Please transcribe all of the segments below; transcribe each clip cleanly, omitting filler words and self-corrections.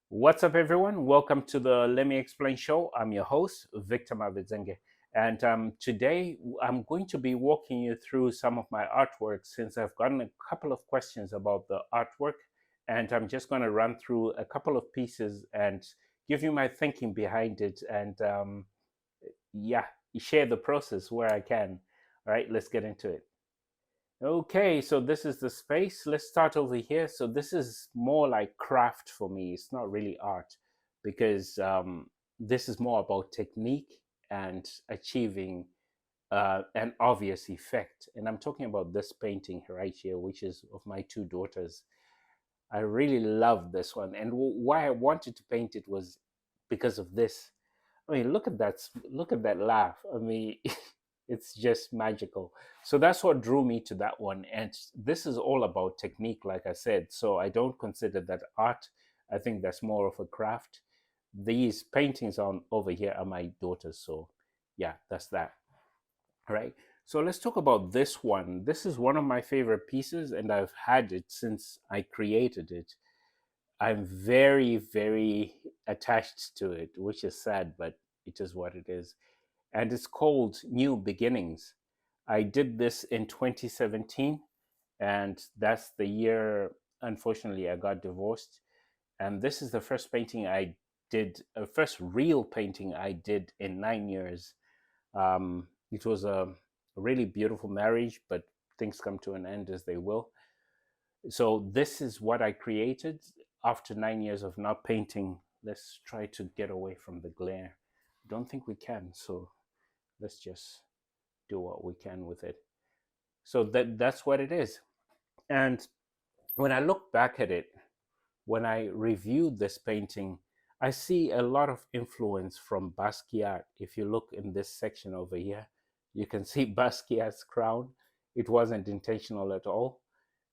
What's up, everyone? Welcome to the Let Me Explain show. I'm your host, Victor Mavidzenge. And today I'm going to be walking you through some of my artwork since I've gotten a couple of questions about the artwork. And I'm just going to run through a couple of pieces and give you my thinking behind it. And yeah, share the process where I can. All right, let's get into it. Okay, so this is the space. Let's start over here. So this is more like craft for me. It's not really art because this is more about technique and achieving an obvious effect. And I'm talking about this painting right here, which is of my two daughters. I really love this one. And why I wanted to paint it was because of this. I mean, look at that! Look at that laugh. I mean, it's just magical. So that's what drew me to that one. And this is all about technique, like I said. So I don't consider that art. I think that's more of a craft. These paintings on over here are my daughters. So yeah, that's that. All right. So let's talk about this one. This is one of my favorite pieces, and I've had it since I created it. I'm very, very attached to it, which is sad, but it is what it is. And it's called New Beginnings. I did this in 2017, and that's the year, unfortunately, I got divorced. And this is the first painting I did, first real painting I did in 9 years. It was a really beautiful marriage, but things come to an end as they will. So this is what I created after 9 years of not painting. Let's try to get away from the glare. Don't think we can, so let's just do what we can with it. So that's what it is. And when I look back at it, when I reviewed this painting, I see a lot of influence from Basquiat. If you look in this section over here, you can see Basquiat's crown. It wasn't intentional at all.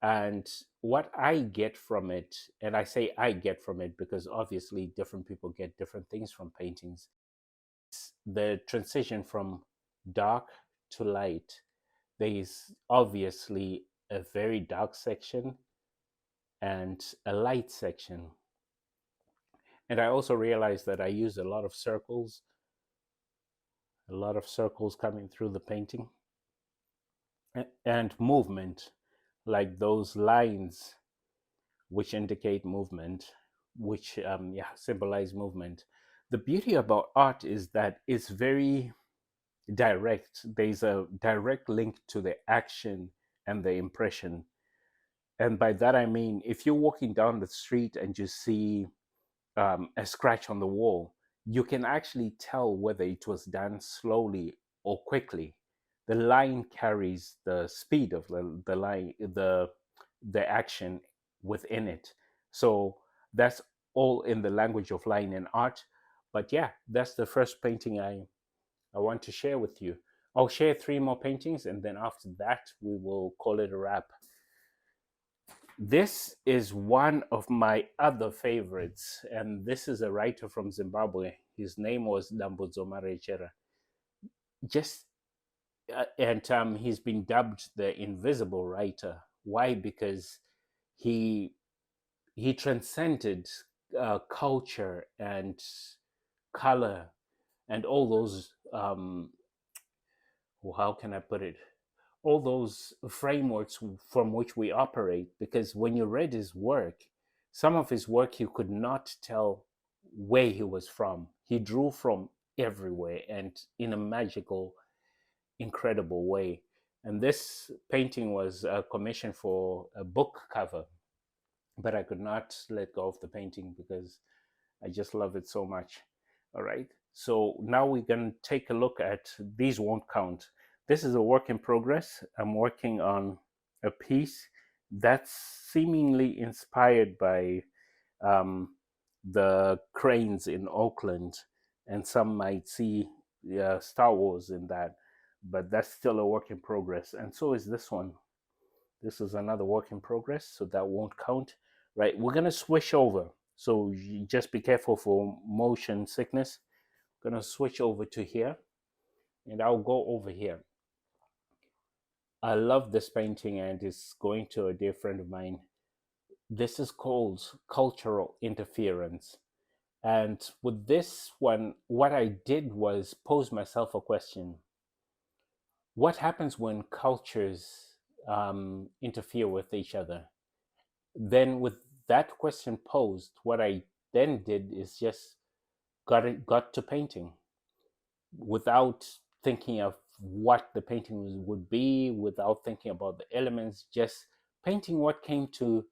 And what I get from it, and I say I get from it because obviously different people get different things from paintings, it's the transition from dark to light. There is obviously a very dark section and a light section. And I also realized that I use a lot of circles coming through the painting and movement, like those lines which indicate movement, which symbolize movement. The beauty about art is that it's very direct. There's a direct link to the action and the impression. And by that I mean, if you're walking down the street and you see a scratch on the wall, you can actually tell whether it was done slowly or quickly. The line carries the speed of the line, the action within it. So that's all in the language of line and art. But yeah, that's the first painting I want to share with you. I'll share three more paintings, and then after that, we will call it a wrap. This is one of my other favorites, and this is a writer from Zimbabwe. His name was Dambudzo Marechera. Just and he's been dubbed the Invisible Writer. Why? Because he he transcended culture and color and all those how can I put it? All those frameworks from which we operate. Because when you read his work, some of his work you could not tell where he was from. He drew from everywhere and in a magical, incredible way. And this painting was commissioned for a book cover, but I could not let go of the painting because I just love it so much. All right. So now we're going to take a look at these won't count. This is a work in progress. I'm working on a piece that's seemingly inspired by um, the cranes in Oakland, and some might see Star Wars in that, but that's still a work in progress. And so is this one. This is another work in progress, so that won't count. Right, we're gonna switch over. So you just be careful for motion sickness. Gonna switch over to here, and I'll go over here. I love this painting, and it's going to a dear friend of mine. This is called cultural interference. And with this one, what I did was pose myself a question: what happens when cultures interfere with each other? Then, with that question posed, what I then did is just got to painting without thinking of what the painting would be, without thinking about the elements, just painting what came to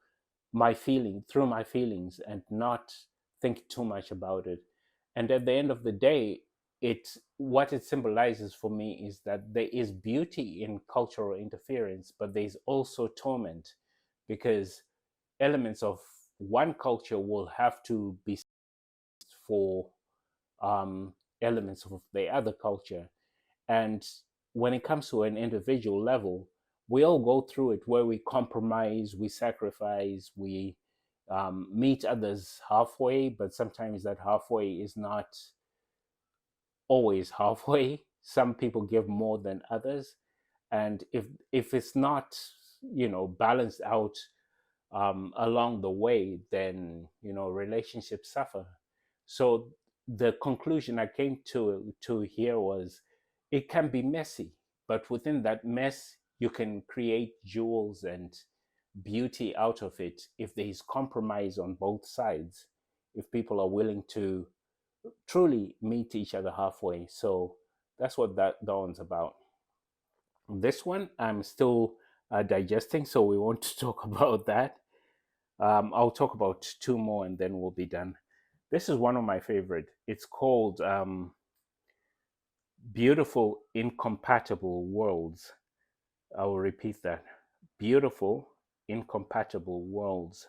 my feeling through my feelings and not think too much about it. And at the end of the day, it what it symbolizes for me is that there is beauty in cultural interference, but there's also torment, because elements of one culture will have to be for um, elements of the other culture. And when it comes to an individual level, we all go through it where we compromise, we sacrifice, we meet others halfway, but sometimes that halfway is not always halfway. Some people give more than others. And if it's not, balanced out along the way, then relationships suffer. So the conclusion I came to here was, it can be messy, but within that mess, you can create jewels and beauty out of it if there is compromise on both sides. If people are willing to truly meet each other halfway, so that's what that one's about. This one I'm still digesting, so we want to talk about that. I'll talk about two more and then we'll be done. This is one of my favorite. It's called Beautiful Incompatible Worlds. I will repeat that. Beautiful Incompatible Worlds.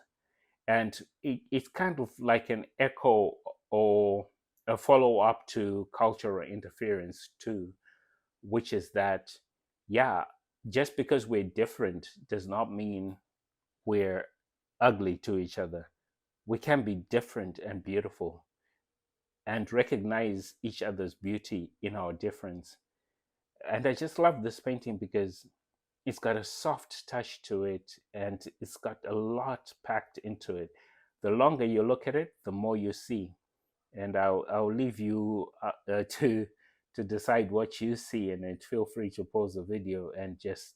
And it's kind of like an echo or a follow up to cultural interference, too, which is that, yeah, just because we're different does not mean we're ugly to each other. We can be different and beautiful and recognize each other's beauty in our difference. And I just love this painting because it's got a soft touch to it and it's got a lot packed into it. The longer you look at it, the more you see. And I'll leave you to decide what you see in it. Feel free to pause the video and just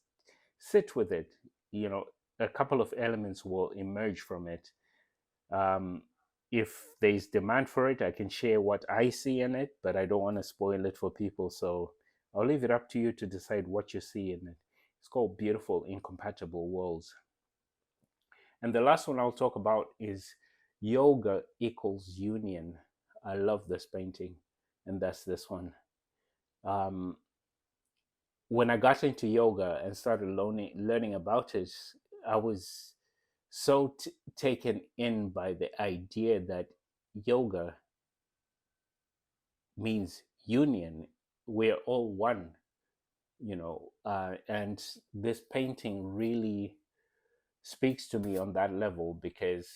sit with it. You know, a couple of elements will emerge from it. Um, if there's demand for it, I can share what I see in it, but I don't want to spoil it for people. So I'll leave it up to you to decide what you see in it. It's called Beautiful Incompatible Worlds. And the last one I'll talk about is Yoga Equals Union. I love this painting, and that's this one. Um, when I got into yoga and started learning about it, I was so taken in by the idea that yoga means union. We're all one, and this painting really speaks to me on that level because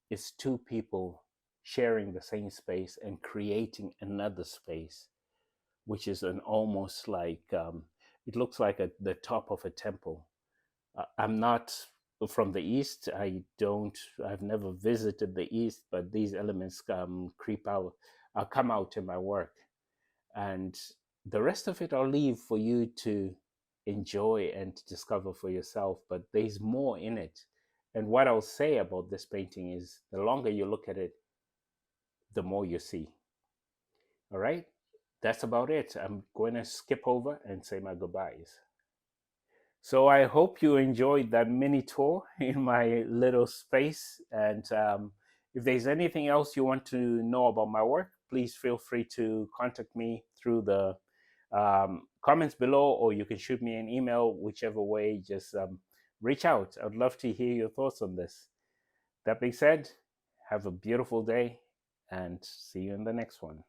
it's two people sharing the same space and creating another space, which is an almost like it looks like the top of a temple. I'm not from the east. I've never visited the east, but these elements creep out, come out in my work, and the rest of it I'll leave for you to enjoy and discover for yourself. But there's more in it, and what I'll say about this painting is, the longer you look at it, the more you see. All right, that's about it. I'm going to skip over and say my goodbyes. So I hope you enjoyed that mini tour in my little space. And if there's anything else you want to know about my work, please feel free to contact me through the comments below, or you can shoot me an email, whichever way. Just reach out. I'd love to hear your thoughts on this. That being said, have a beautiful day and see you in the next one.